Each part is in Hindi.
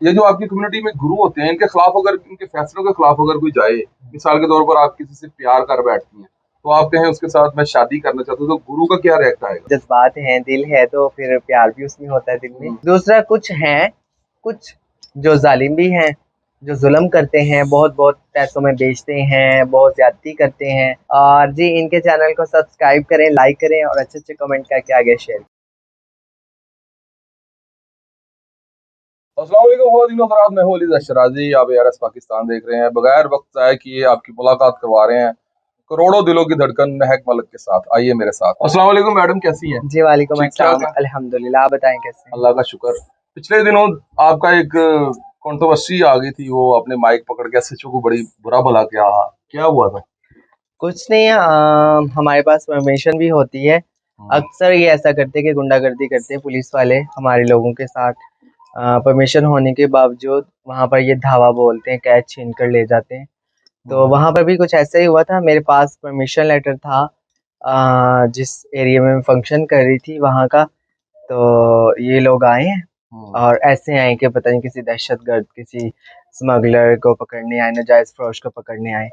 ये जो आपकी कम्युनिटी में गुरु होते हैं, इनके खिलाफ अगर, इनके फैसलों के खिलाफ अगर कोई जाए, मिसाल के तौर पर आप किसी से प्यार कर बैठती हैं, तो आप कहें उसके साथ मैं शादी करना चाहता हूँ, तो गुरु का क्या रिएक्ट आएगा? जज्बात हैं, दिल है, तो फिर प्यार भी उसमें होता है दिल में। दूसरा कुछ हैं, कुछ जो जालिम भी हैं, जो जुल्म करते हैं, बहुत बहुत पैसों में बेचते हैं, बहुत ज्यादती करते हैं। और जी इनके चैनल को सब्सक्राइब करें, लाइक करें और अच्छे अच्छे कमेंट करके आगे शेयर। अस्सलाम वालेकुम ख़वातीन व हज़रात, मैं हूं अली शराजी। आप ARS पाकिस्तान देख रहे हैं। बगैर वक्त ज़ाय किए आपकी मुलाकात करवा रहे हैं करोड़ों दिलों की धड़कन महक मलक के साथ। आइए मेरे साथ। अस्सलाम वालेकुम मैडम, कैसी हैं? जी वालेकुम ठीक ठाक अस्सलाम, है, अल्हम्दुलिल्लाह। आप बताएं कैसे हैं? अल्लाह का शुक्र। पिछले दिनों आपका एक कंट्रोवर्सी आ गई थी, वो आपने माइक पकड़ के SHO को बड़ी बुरा भला किया, क्या हुआ था? कुछ नहीं, हमारे पास परमिशन भी होती है। अक्सर ये ऐसा करते हैं कि गुंडागर्दी करते हैं पुलिस वाले हमारे लोगों के साथ। परमिशन होने के बावजूद वहाँ पर ये धावा बोलते हैं, कैच छीन कर ले जाते हैं। तो वहाँ पर भी कुछ ऐसा ही हुआ था। मेरे पास परमिशन लेटर था जिस एरिया में मैं फंक्शन कर रही थी वहाँ का। तो ये लोग आए हैं और ऐसे आए कि पता नहीं किसी दहशतगर्द, किसी स्मगलर को पकड़ने आए, नाजायज़ फरोश को पकड़ने आए।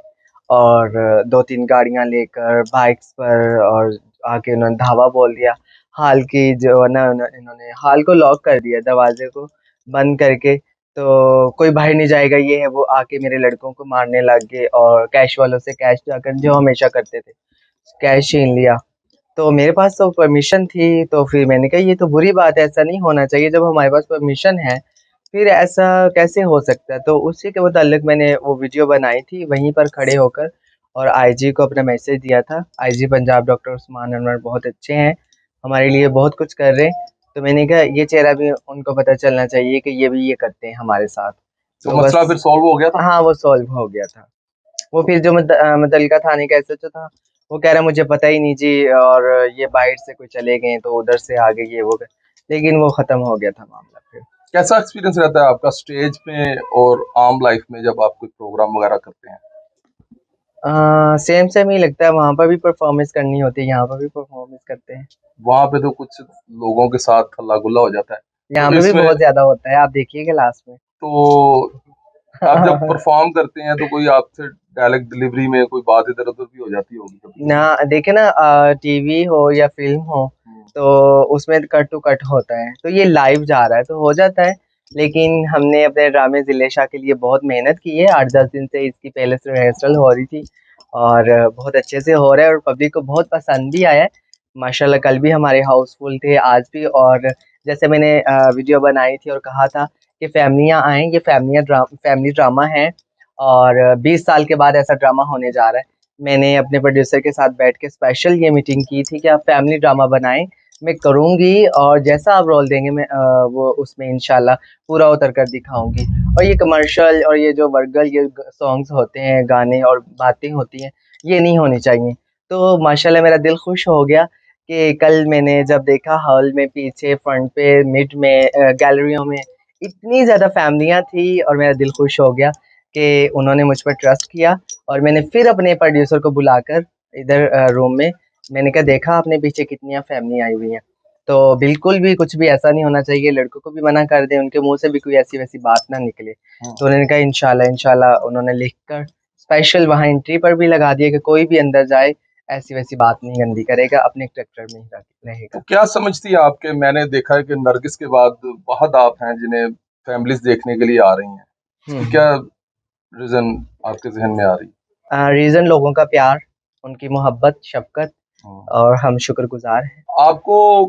और 2-3 गाड़ियाँ लेकर बाइक्स पर और आके उन्होंने धावा बोल दिया। हाल की जो है ना, इन्होंने हाल को लॉक कर दिया, दरवाजे को बंद करके। तो कोई बाहर नहीं जाएगा, ये है वो। आके मेरे लड़कों को मारने लग गए और कैश वालों से कैश जाकर, जो हमेशा करते थे, कैश छीन लिया। तो मेरे पास तो परमिशन थी, तो फिर मैंने कहा ये तो बुरी बात है, ऐसा नहीं होना चाहिए। जब हमारे पास परमिशन है फिर ऐसा कैसे हो सकता है? तो उसी के मुताल्लिक मैंने वो वीडियो बनाई थी वहीं पर खड़े होकर और आईजी को अपना मैसेज दिया था। आईजी पंजाब डॉक्टर उस्मान अनवर बहुत अच्छे हैं, हमारे लिए बहुत कुछ कर रहे हैं। तो मैंने कहा ये चेहरा भी उनको पता चलना चाहिए कि ये भी ये करते हैं हमारे साथ। तो तो मसला बस फिर सॉल्व हो गया था? हाँ, वो सॉल्व हो गया था। वो फिर जो मुतल्लिका थाने का एसएचओ था, वो कह रहा मुझे पता ही नहीं जी, और ये बाहर से कोई चले गए तो उधर से आ गए, ये वो गए। लेकिन वो खत्म हो गया था मामला फिर। कैसा एक्सपीरियंस रहता है आपका स्टेज पे और आम लाइफ में जब आप कोई प्रोग्राम वगैरह करते हैं? सेम सेम ही लगता है, वहाँ पर भी परफॉर्मेंस करनी होती है, यहाँ पर भी परफॉर्मेंस करते हैं। वहां पे तो कुछ लोगों के साथ हल्ला गुल्ला हो जाता है, यहाँ तो पे भी इसमें बहुत ज्यादा होता है, आप देखिएगा लास्ट में। तो आप जब परफॉर्म करते हैं तो कोई आपसे डायरेक्ट डिलीवरी में कोई बात इधर उधर भी हो जाती होगी कभी? ना देखे ना, टीवी हो या फिल्म हो हम्म। तो उसमें कट टू कट होता है, तो ये लाइव जा रहा है तो हो जाता है। लेकिन हमने अपने ड्रामे जिलेशा के लिए बहुत मेहनत की है, 8-10 दिन से इसकी पहले से रिहर्सल हो रही थी और बहुत अच्छे से हो रहा है और पब्लिक को बहुत पसंद भी आया है माशाल्लाह। कल भी हमारे हाउसफुल थे, आज भी। और जैसे मैंने वीडियो बनाई थी और कहा था कि फैमिलियाँ आएँ, ये फैमिली ड्रामा है और 20 साल के बाद ऐसा ड्रामा होने जा रहा है। मैंने अपने प्रोड्यूसर के साथ बैठ के स्पेशल ये मीटिंग की थी कि आप फैमिली ड्रामा बनाएं, मैं करूँगी और जैसा आप रोल देंगे मैं वो उसमें इंशाल्लाह पूरा उतर कर दिखाऊंगी। और ये कमर्शियल और ये जो वर्गल ये सॉन्ग्स होते हैं, गाने और बातें होती हैं, ये नहीं होनी चाहिए। तो माशाल्लाह मेरा दिल खुश हो गया कि कल मैंने जब देखा हॉल में, पीछे, फ्रंट पे, मिड में, गैलरियों में इतनी ज़्यादा फैमिलियाँ थी और मेरा दिल खुश हो गया कि उन्होंने मुझ पर ट्रस्ट किया। और मैंने फिर अपने प्रोड्यूसर को बुलाकर इधर रूम में मैंने कहा देखा आपने पीछे कितनी फैमिली आई हुई हैं। तो बिल्कुल भी कुछ भी ऐसा नहीं होना चाहिए, लड़कों को भी मना कर दें, उनके मुंह से भी कोई ऐसी वैसी बात ना निकले। तो उन्होंने कहा इंशाल्लाह इंशाल्लाह। उन्होंने लिख कर स्पेशल वहाँ एंट्री पर भी लगा दिया कि कोई भी अंदर जाए ऐसी वैसी बात नहीं गंदी करेगा, अपने करेक्टर में ही तो रहेगा। क्या समझती है आपके, मैंने देखा है कि नरगिस के बाद बहुत आप हैं जिन्हें फैमिलीज देखने के लिए आ रही हैं, इसकी क्या रीजन आपके जहन में आ रही रीज़न लोगों का प्यार, उनकी मोहब्बत, शफ़क़त है? और हम शुक्रगुज़ार हैं। आपको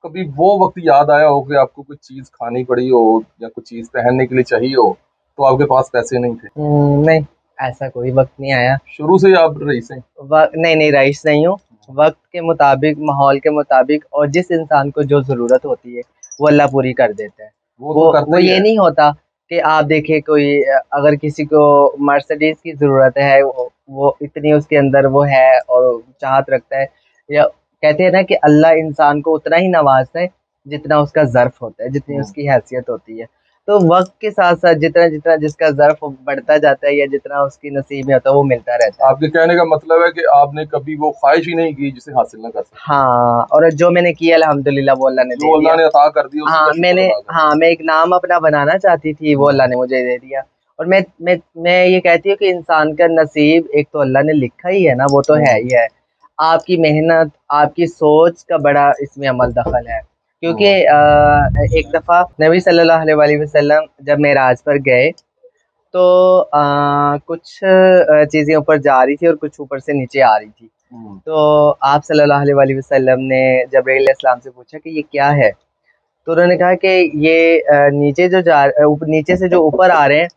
कभी वो वक्त याद आया हो कि आपको कोई चीज खानी पड़ी हो या कुछ चीज पहनने के लिए चाहिए हो, तो आपके पास पैसे नहीं थे? नहीं, ऐसा कोई वक़्त नहीं आया। शुरू से ही आप रईस हैं? नहीं, नहीं रईस नहीं हूँ। वक़्त के मुताबिक, माहौल के मुताबिक और जिस इंसान को जो ज़रूरत होती है, वो अल्लाह पूरी कर देता है। वो तो वो करता वो ही ये है। नहीं होता कि आप देखिए कोई अगर किसी को मर्सिडीज़ की ज़रूरत है, वो इतनी उसके अंदर वो है और चाहत रखता है, या कहते हैं ना कि अल्लाह इंसान को उतना ही नवाज़ता है जितना उसका ज़र्फ़ होता है, जितनी उसकी हैसियत होती है। तो वक्त के साथ साथ जितना जितना जिसका ज़र्फ बढ़ता जाता है या जितना उसकी नसीब में होता है वो मिलता रहता है। आपके कहने का मतलब है कि आपने कभी वो ख्वाहिश ही नहीं की जिसे हासिल ना कर सके, हाँ, और जो मैंने किया अल्हम्दुलिल्लाह वो अल्लाह ने जो दे अल्लाह दिया। ने अता कर दिया उसी हाँ का शुक्र मैंने अदा करें। हाँ मैं एक नाम अपना बनाना चाहती थी, वो अल्लाह ने मुझे दे दिया। और मैं ये कहती हूँ कि इंसान का नसीब एक तो अल्लाह ने लिखा ही है ना, वो तो है ही है। आपकी मेहनत, आपकी सोच का बड़ा इसमें अमल दखल है। क्योंकि एक दफ़ा नबी सल्लल्लाहु अलैहि वसल्लम जब मेराज पर गए तो कुछ चीज़ें ऊपर जा रही थी और कुछ ऊपर से नीचे आ रही थी। तो आप सल्लल्लाहु अलैहि वसल्लम ने जब्राईल अलैहिस्सलाम से पूछा कि ये क्या है? तो उन्होंने कहा कि ये नीचे जो नीचे से जो ऊपर आ रहे हैं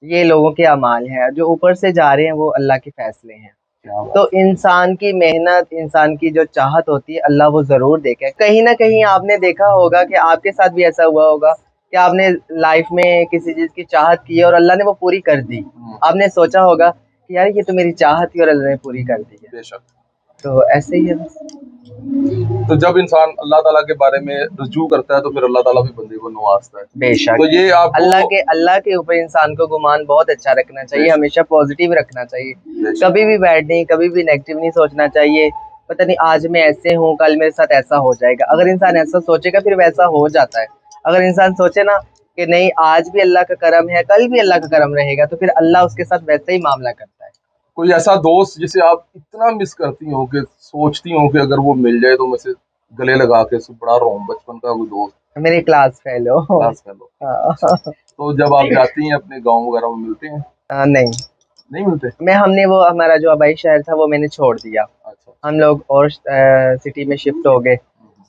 ये लोगों के अमाल हैं, जो ऊपर से जा रहे हैं वो अल्लाह के फैसले हैं। क्या बात तो इंसान की मेहनत, इंसान की जो चाहत होती है अल्लाह वो ज़रूर देखे। कहीं न कहीं आपने देखा होगा कि आपके साथ भी ऐसा हुआ होगा कि आपने लाइफ में किसी चीज़ की चाहत की है और अल्लाह ने वो पूरी कर दी। आपने सोचा होगा कि यार ये तो मेरी चाहत थी और अल्लाह ने पूरी कर दी है। बेशक। तो ऐसे ही है बस। तो जब इंसान अल्लाह ताला के बारे में रुजू करता है तो फिर अल्लाह ताला भी बंदे को नवाजता है। बेशक। तो ये आपको अल्लाह के ऊपर इंसान को गुमान बहुत अच्छा रखना चाहिए, बेशक हमेशा पॉजिटिव रखना चाहिए। बेशक कभी भी बैड नहीं, कभी भी नेगेटिव नहीं सोचना चाहिए। पता नहीं आज मैं ऐसे हूँ, कल मेरे साथ ऐसा हो जाएगा। अगर इंसान ऐसा सोचेगा फिर वैसा हो जाता है। अगर इंसान सोचे ना कि नहीं आज भी अल्लाह का करम है, कल भी अल्लाह का करम रहेगा, तो फिर अल्लाह उसके साथ वैसे ही मामला करता है। कोई ऐसा दोस्त जिसे आप इतना मिस करती हो कि सोचती हो कि अगर वो मिल जाए तो मैं से गले लगा के उससे बड़ा रहा हूँ, बचपन का कोई दोस्त, मेरे क्लास फेलो। Class fellow? अच्छा, हाँ। तो जब आप जाती हैं अपने गाँव वगैरह में मिलते हैं? नहीं, नहीं मिलते? हमने वो हमारा जो आबाई शहर था वो मैंने छोड़ दिया। अच्छा हम लोग और सिटी में शिफ्ट हो गए।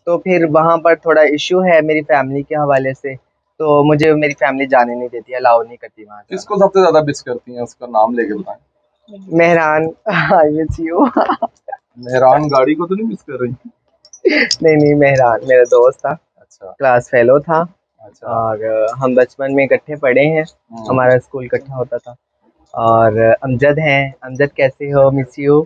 तो फिर वहाँ पर थोड़ा इश्यू है मेरी फैमिली के हवाले से, तो मुझे मेरी फैमिली जाने नहीं देती, अलाउ नहीं करती वहाँ जाना। किसको सबसे ज्यादा मिस करती हैं, उसका नाम लेके बताएं। Mehran, I miss you. Mehran गाड़ी को तो नहीं मिस कर रही? नहीं नहीं, मेहरान मेरा दोस्त था, अच्छा क्लास फेलो था। अच्छा। और हम बचपन में इकट्ठे पढ़े हैं, हमारा स्कूल इकट्ठा होता था। और अमजद हैं, अमजद कैसे हो, मिस यू,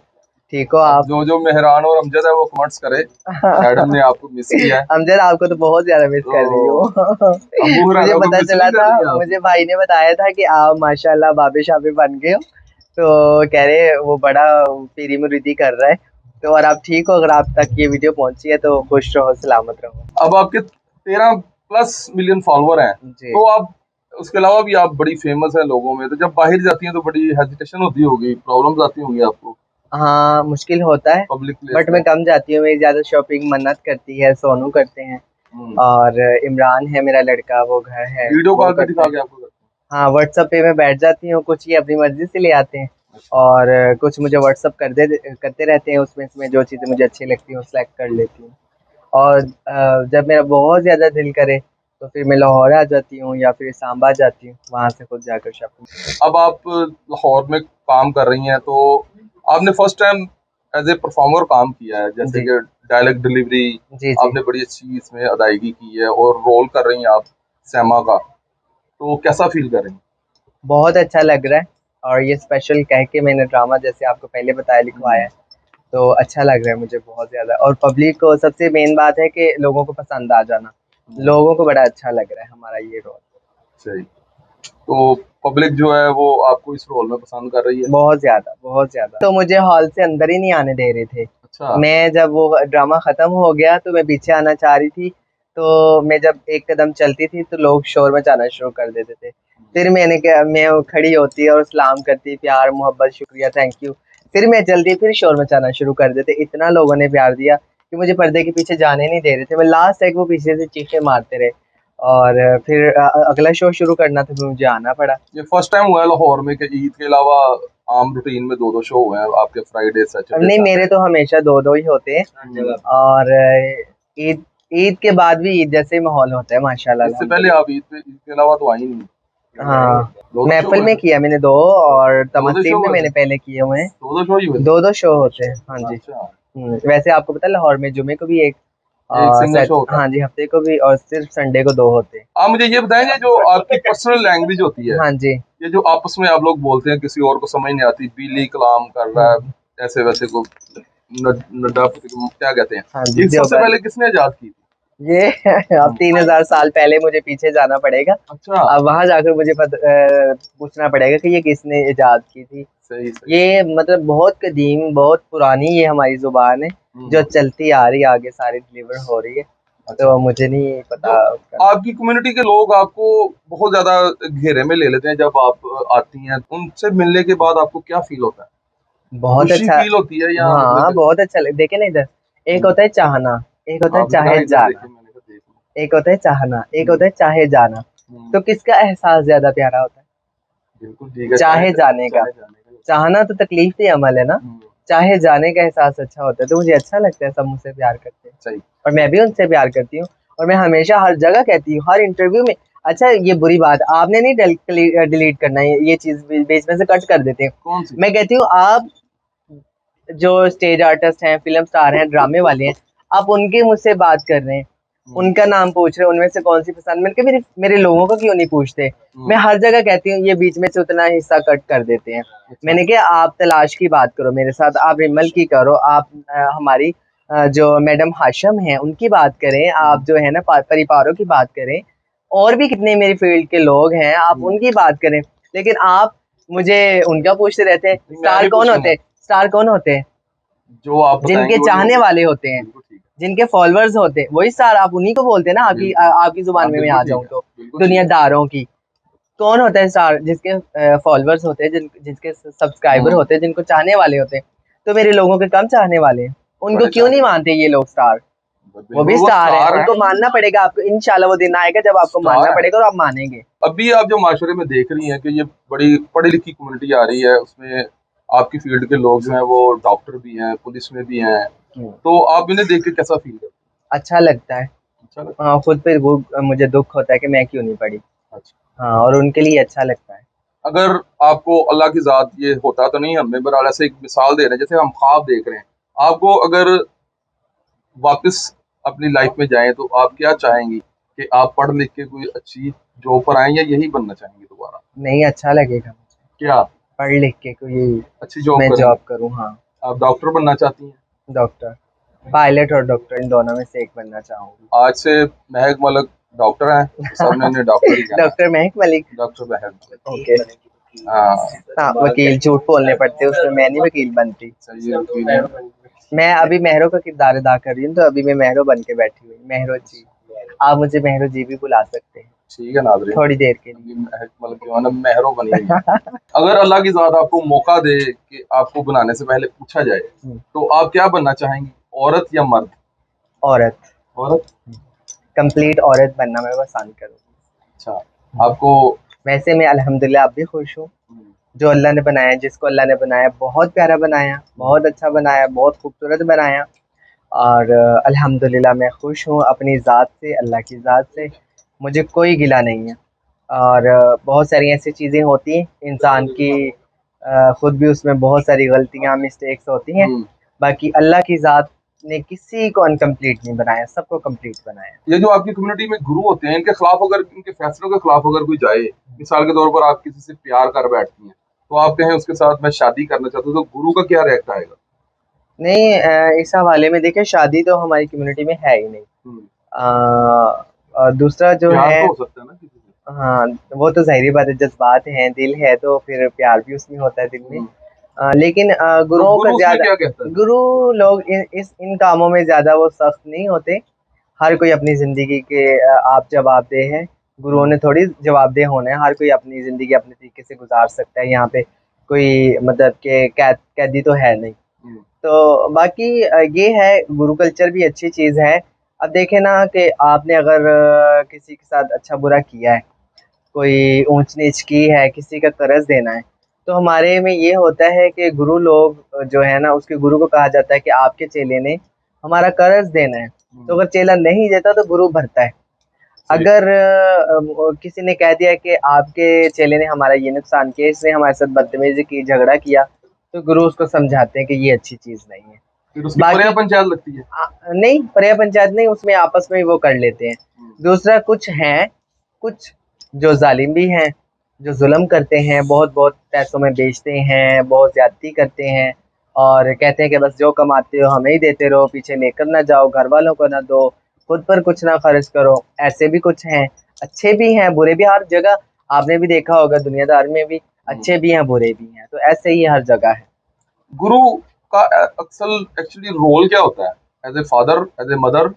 ठीक हो अब आप? जो मेहरान और अमजद है वो कमेंट्स करे, मैडम ने आपको मिस किया है। अमजद आपको तो बहुत ज्यादा मिस कर रही हूँ। तो अबू मुझे हुरैरा को पता मिस चला नहीं कर था, रही आप? मुझे भाई ने बताया था कि आप माशाल्लाह बाबे शाबे बन गए हो। तो कह रहे वो बड़ा पीरी मुरीदी कर रहा है। तो और आप ठीक हो, अगर आप तक ये वीडियो पहुंची है तो खुश रहो, सलामत रहो। अब आपके 13+ मिलियन फॉलोवर हैं, जी। तो आप उसके अलावा भी आप बड़ी फेमस हैं लोगों में, तो जब बाहर जाती हैं तो बड़ी हेजिटेशन होती होगी, प्रॉब्लम्स आती होंगी आपको हाँ मुश्किल होता है, पब्लिक प्लेस बट में? मैं कम जाती हूँ। मेरी ज्यादा शॉपिंग मन्नत करती है, सोनू करते हैं। हम्म, और इमरान है मेरा लड़का, वो घर है वीडियो वो कॉल पे करता दिखा है। के आपको करते हाँ व्हाट्सएप पे मैं बैठ जाती हूँ, कुछ ये अपनी मर्जी से ले आते हैं। हैं? अच्छा। और कुछ मुझे व्हाट्सएप करते रहते हैं, उसमें से मैं जो चीज़ें मुझे अच्छी लगती हैं वो सेलेक्ट कर लेती हूँ। और जब मेरा बहुत ज़्यादा दिल करे तो फिर मैं लाहौर आ जाती हूँ या फिर सांबा जाती हूँ, वहाँ से खुद जाकर शॉपिंग। अब आप लाहौर में काम कर रही हैं, तो आपने first time as a performer काम किया है, जैसे जी कि डायलेक्ट डिलीवरी जी जी। आपने बड़ी अच्छी इसमें अदायगी की है और रोल कर रही हैं आप सैमा का, तो कैसा फील कर रही हैं? बहुत अच्छा लग रहा है। और ये स्पेशल कह के मैंने ड्रामा जैसे आपको पहले बताया लिखवाया है, तो अच्छा लग रहा है मुझे बहुत ज़्यादा। और पब्लिक को सबसे मेन बात है कि लोगों को पसंद आ जाना, लोगों को बड़ा अच्छा लग रहा है हमारा ये रोल। सही। तो पब्लिक जो है वो आपको इस रोल में पसंद कर रही है? बहुत ज़्यादा बहुत ज़्यादा। तो मुझे हॉल से अंदर ही नहीं आने दे रहे थे। अच्छा। मैं जब वो ड्रामा ख़त्म हो गया तो मैं पीछे आना चाह रही थी, तो मैं जब एक कदम चलती थी तो लोग शोर मचाना शुरू कर देते थे। फिर मैं वो खड़ी होती और सलाम करती, प्यार मोहब्बत शुक्रिया थैंक यू। फिर मैं जल्दी फिर शोर मचाना शुरू कर देते। इतना लोगों ने प्यार दिया कि मुझे पर्दे के पीछे जाने नहीं दे रहे थे। मैं लास्ट तक वो पीछे से चीखें मारते रहे। और फिर अगला शो शुरू करना था, फिर मुझे आना पड़ा। ये फर्स्ट टाइम हुआ है लाहौर में कि ईद के अलावा आम रूटीन में 2-2 शो हुए हैं आपके, फ्राइडे सैटरडे नहीं संडे? मेरे तो हमेशा दो दो ही होते हैं। और ईद ईद के बाद भी ईद जैसे ही माहौल होता है माशाल्लाह इससे पहले अल्हम्दुलिल्लाह। आप ईद के अलावा तो आई नहीं? हाँ 2-2 शो महफिल हुए में थे? किया मैंने दो, और 2-2 तमसीब शो में हुए मैंने थे? पहले किए हुए हैं। 2-2 शो ही हुए थे? दो दो शो होते हैं, हाँ जी। अच्छा, वैसे आपको पता है लाहौर में जुमे को भी एक एक सिंगल शो होता है? हाँ जी, हफ्ते को भी, और सिर्फ संडे को दो होते हैं। आप मुझे ये बताएंगे, जो आपकी पर्सनल लैंग्वेज होती है, हाँ जी। ये जो आपस में आप लोग बोलते हैं किसी और को समझ नहीं आती, बिल्ली कलाम कर रहा है ऐसे वैसे को, नड्डा क्या कहते हैं, हाँ जी ये सबसे देवबंद। पहले किसने इजाद की थी? ये अब 3000 साल पहले मुझे पीछे जाना पड़ेगा। अच्छा, अब वहां जाकर मुझे पूछना पड़ेगा कि ये किसने इजाद की थी। सही सही। ये मतलब बहुत कदीम, बहुत पुरानी ये हमारी जुबान है जो चलती आ रही है, आगे सारी डिलीवर हो रही है। अच्छा, तो मुझे नहीं जो पता उसका। आपकी कम्युनिटी के लोग आपको बहुत ज्यादा घेरे में ले लेते हैं जब आप आती हैं, उनसे मिलने के बाद आपको क्या फील होता है? बहुत खुशी अच्छा। फील होती है या हाँ, मतलब? बहुत अच्छा देखे ना इधर, एक होता है चाहना, एक होता है आपने कहा चाहे इधर जाना। देखे, मैंने कहा देख लो। एक होता है चाहना, एक हम्म, होता है चाहे जाना। हम्म, तो किसका एहसास ज्यादा प्यारा होता है? बिल्कुल ठीक है, चाहे जाने का। चाहे जाने का। चाहना तो तकलीफ ही अमल है ना। हम्म, चाहे जाने का एहसास अच्छा होता है, तो मुझे अच्छा लगता है सब मुझसे प्यार करते हैं सही। और मैं भी उनसे प्यार करती हूँ। और मैं हमेशा हर जगह कहती हूँ, हर इंटरव्यू में। अच्छा, ये बुरी बात आपने नहीं डिलीट करना है, ये चीज बीच में से कट कर देते हैं। कौन सी? मैं कहती हूँ आप जो स्टेज आर्टिस्ट हैं, फिल्म स्टार हैं, ड्रामे वाले हैं, आप उनके मुझसे बात कर रहे हैं, हम्म, उनका नाम पूछ रहे हैं, उनमें से कौन सी पसंद। मैंने कहा मेरे मेरे लोगों को क्यों नहीं पूछते? मैं हम्म, हर जगह कहती हूँ, ये बीच में से उतना हिस्सा कट कर देते हैं। अच्छा। मैंने कहा आप तलाश की बात करो मेरे साथ, आप रिमल की करो, आप हमारी जो मैडम हाशम हैं उनकी बात करें, आप जो है ना परिवारों की बात करें, और भी कितने मेरी फील्ड के लोग हैं, आप हम्म, उनकी बात करें। लेकिन आप मुझे उनका पूछते रहते हैं। नहीं, मैं स्टार नहीं कौन होते पूछूंगा। हैं? स्टार कौन होते हैं? जो आप जिनके बताएंगे वही चाहने होगा। वाले होते हैं, बिल्कुल ठीक जिनके फॉलोअर्स होते हैं, वही स्टार। आप उन्हीं को बोलते हैं ना, है, बिल्कुल। आपकी जुबान हाँ, में मैं बिल्कुल आ ठीक जाऊं है, तो। बिल्कुल ठीक है। दुनियादारों की कौन होता है स्टार? जिसके फॉलोअर्स होते हैं, जिसके सब्सक्राइबर हम्म, होते हैं, जिनको चाहने वाले होते हैं। तो मेरे लोगों के कम चाहने वाले हैं, उनको बड़े क्यों चाहने नहीं वाले। मानते ये लोग स्टार? वो बिल्कुल, भी वो स्टार है, स्टार है। उनको मानना पड़ेगा आपको। इंशाल्लाह वो दिन आएगा जब आपको स्टार मानना है। पड़ेगा और आप मानेंगे। अभी आप जो माशरे में देख रही हैं कि ये बड़ी पढ़ी लिखी कम्युनिटी आ रही है, उसमें आपकी फील्ड के लोग जो हैं वो डॉक्टर भी हैं, पुलिस में भी हैं, तो आप इन्हें देख के कैसा फील करते हैं? अच्छा लगता है। अच्छा लगता हाँ, खुद पे वो मुझे दुख होता है कि मैं क्यों नहीं पढ़ी। है? अच्छा। हाँ, और उनके लिए अच्छा लगता है। अगर आपको अल्लाह की ज़ात, ये होता तो नहीं हमें, बहरहाल ऐसे एक मिसाल दे रहे हैं, जैसे हम ख्वाब देख रहे हैं, आपको अगर वापस अपनी लाइफ में जाएं तो आप क्या चाहेंगी कि आप पढ़ लिख के कोई अच्छी जॉब पर आएं या यही बनना चाहेंगी दोबारा? नहीं, अच्छा लगेगा मुझे क्या पढ़ लिख के कोई अच्छी जॉब मैं करेंगी? जॉब करूँ। हाँ, आप डॉक्टर बनना चाहती हैं? डॉक्टर, पायलट और डॉक्टर, इन दोनों में से एक बनना चाहूंगी। आज से महक मलिक डॉक्टर हैं तो सबने उन्हें डॉक्टर ही कहना डॉक्टर महक मलिक। है। डॉक्टर महक मलिक। ओके। हाँ, हाँ, वकील झूठ बोलने पड़ते हैं, उसमें मैं नहीं वकील बनती। सही है, वकील हैं। मैं अभी महरो का किरदार अदा कर रही हूँ, तो अभी मैं महरो बन के बैठी हुई, महरो जी। आप मुझे महरो जी भी बुला सकते हैं ठीक है नाज़रीन, थोड़ी देर के अभी लिए। महक मलिक जो है ना महरो बनी हुई है। अगर अल्लाह की ज़ात आपको मौका दे कि आपको बनाने से पहले पूछा जाए तो आप क्या बनना चाहेंगी, औरत या मर्द? औरत। औरत। कंप्लीट औरत बनना मैं पसंद अच्छा, करूँगी। आपको। वैसे मैं अल्हम्दुलिल्लाह अब भी खुश हूँ। हम्म, जो अल्लाह ने बनाया, जिसको अल्लाह ने बनाया, बहुत प्यारा बनाया, बहुत अच्छा बनाया, बहुत खूबसूरत बनाया। और अल्हम्दुलिल्लाह मैं खुश हूँ अपनी ज़ात से, अल्लाह की ज़ात से। मुझे कोई गिला नहीं है। और बहुत सारी ऐसी चीज़ें होती हैं इंसान की, खुद भी उसमें बहुत सारी गलतियाँ, मिस्टेक्स होती हैं। हम्म, बाकी अल्लाह की ज़ात ने किसी को अनकम्प्लीट नहीं बनाया, सबको कंप्लीट बनाया। ये जो आपकी कम्युनिटी में गुरु होते हैं, इनके खिलाफ अगर, इनके फैसलों के खिलाफ अगर कोई जाए, मिसाल के तौर पर आप किसी से प्यार कर बैठती हैं तो आप कहें उसके साथ मैं शादी करना चाहता हूँ, तो गुरु का क्या रिएक्ट आएगा? नहीं, इस हवाले में देखिए, शादी तो हमारी कम्युनिटी में है ही नहीं। हम्म, और दूसरा जो प्यार है, तो हो सकता है ना किसी से। हाँ, वो तो ज़ाहिर बात है, जज़्बात हैं, दिल है, तो फिर प्यार भी उसमें होता है दिल में। हम्म, लेकिन तो गुरुओं का गुरु उसमें ज़्यादा, क्या कहता है? गुरु लोग इन कामों में ज़्यादा वो सख्त नहीं होते। हर कोई अपनी ज़िंदगी के आप जवाबदेह हैं। गुरुओं हम्म, ने थोड़ी जवाबदेह होना है, हर कोई अपनी ज़िंदगी अपने तरीके से गुजार सकता है। यहाँ पे कोई मतलब के कैदी तो है नहीं। हम्म, तो बाकी ये है, गुरु कल्चर भी अच्छी चीज़ है। अब देखें ना कि आपने अगर किसी के साथ अच्छा बुरा किया है, कोई ऊंच नीच की है, किसी का कर्ज देना है, तो हमारे में ये होता है कि गुरु लोग जो है ना, उसके गुरु को कहा जाता है कि आपके चेले ने हमारा कर्ज देना है। तो हम्म, अगर चेला नहीं देता तो गुरु भरता है। सही। अगर किसी ने कह दिया कि आपके चेले ने हमारा ये नुकसान किया, इसने हमारे साथ बदतमीजी की, झगड़ा किया, तो गुरु उसको समझाते हैं कि ये अच्छी चीज़ नहीं है। फिर उसकी पर्या बाकी पंचायत लगती है। नहीं, पर्या पंचायत नहीं, उसमें आपस में ही वो कर लेते हैं। हम्म, दूसरा कुछ हैं, कुछ जो जालिम भी हैं, जो जुल्म करते हैं, बहुत बहुत पैसों में बेचते हैं, बहुत ज्यादती करते हैं, और कहते हैं कि बस जो कमाते हो हमें ही देते रहो, पीछे लेकर ना जाओ, घर वालों को ना दो, खुद पर कुछ ना खर्च करो। ऐसे भी कुछ हैं, अच्छे भी हैं, बुरे भी, हर जगह आपने भी देखा होगा, दुनियादार में भी अच्छे भी हैं, बुरे भी हैं, तो ऐसे ही हर जगह है। गुरु का अक्सर एक्चुअली रोल क्या होता है? As a father, as a mother,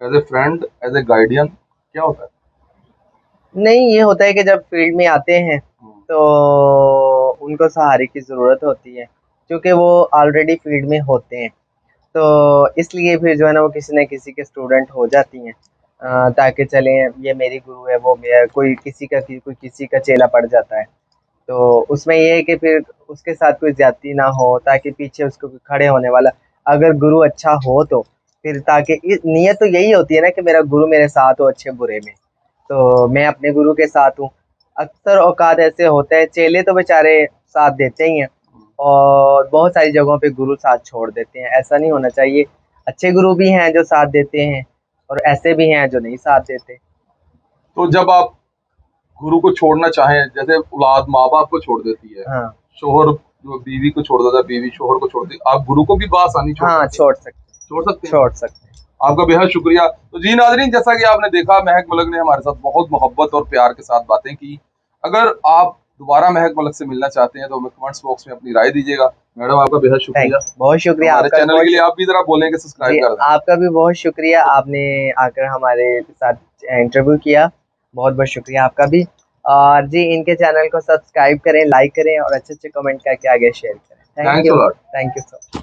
as a friend, as a guardian, क्या होता है? नहीं, ये होता है कि जब फील्ड में आते हैं हम्म, तो उनको सहारे की ज़रूरत होती है, क्योंकि वो ऑलरेडी फील्ड में होते हैं। तो इसलिए फिर जो है ना वो किसी न किसी के स्टूडेंट हो जाती हैं, ताकि चलें ये मेरी गुरु है, वो मेरा कोई किसी का चेला पड़ जाता है। तो उसमें ये है कि फिर उसके साथ कोई ज़्यादती ना हो, ताकि पीछे उसको कोई खड़े होने वाला, अगर गुरु अच्छा हो तो फिर, ताकि नीयत तो यही होती है ना कि मेरा गुरु मेरे साथ हो, अच्छे बुरे में। तो मैं अपने गुरु के साथ हूँ। अक्सर औकात ऐसे होते हैं, चेले तो बेचारे साथ देते ही हैं, और बहुत सारी जगहों पे गुरु साथ छोड़ देते हैं। ऐसा नहीं होना चाहिए। अच्छे गुरु भी हैं जो साथ देते हैं, और ऐसे भी हैं जो नहीं साथ देते। तो जब आप गुरु को छोड़ना चाहें, जैसे औलाद माँ बाप को छोड़ देती है, हाँ, शोहर जो बीवी को छोड़ देता है, बीवी शोहर को छोड़ देती है, आप गुरु को भी बआसानी छोड़ हाँ, सकते हैं? छोड़ सकते छोड़ सकते हैं, हैं। छोड़ सकते हैं। आपका बेहद शुक्रिया। तो जी नाज़रीन, जैसा कि आपने देखा, महक मलिक ने हमारे साथ बहुत मोहब्बत और प्यार के साथ बातें की। अगर आप दोबारा महक मलिक से मिलना चाहते हैं तो हमें कमेंट्स बॉक्स में अपनी राय दीजिएगा। मैडम, आपका बेहद थैंक शुक्रिया। बहुत शुक्रिया हमारे आपका भी, चैनल के लिए आप भी ज़रा बोलें कि सब्सक्राइब जी, कर दें। आपका भी बहुत शुक्रिया, आपने आकर हमारे साथ इंटरव्यू किया। बहुत बहुत शुक्रिया आपका भी। और जी, इनके चैनल को सब्सक्राइब करें, लाइक करें, और अच्छे अच्छे कमेंट करके आगे शेयर करें। Thank thanks you, a lot. Thank you so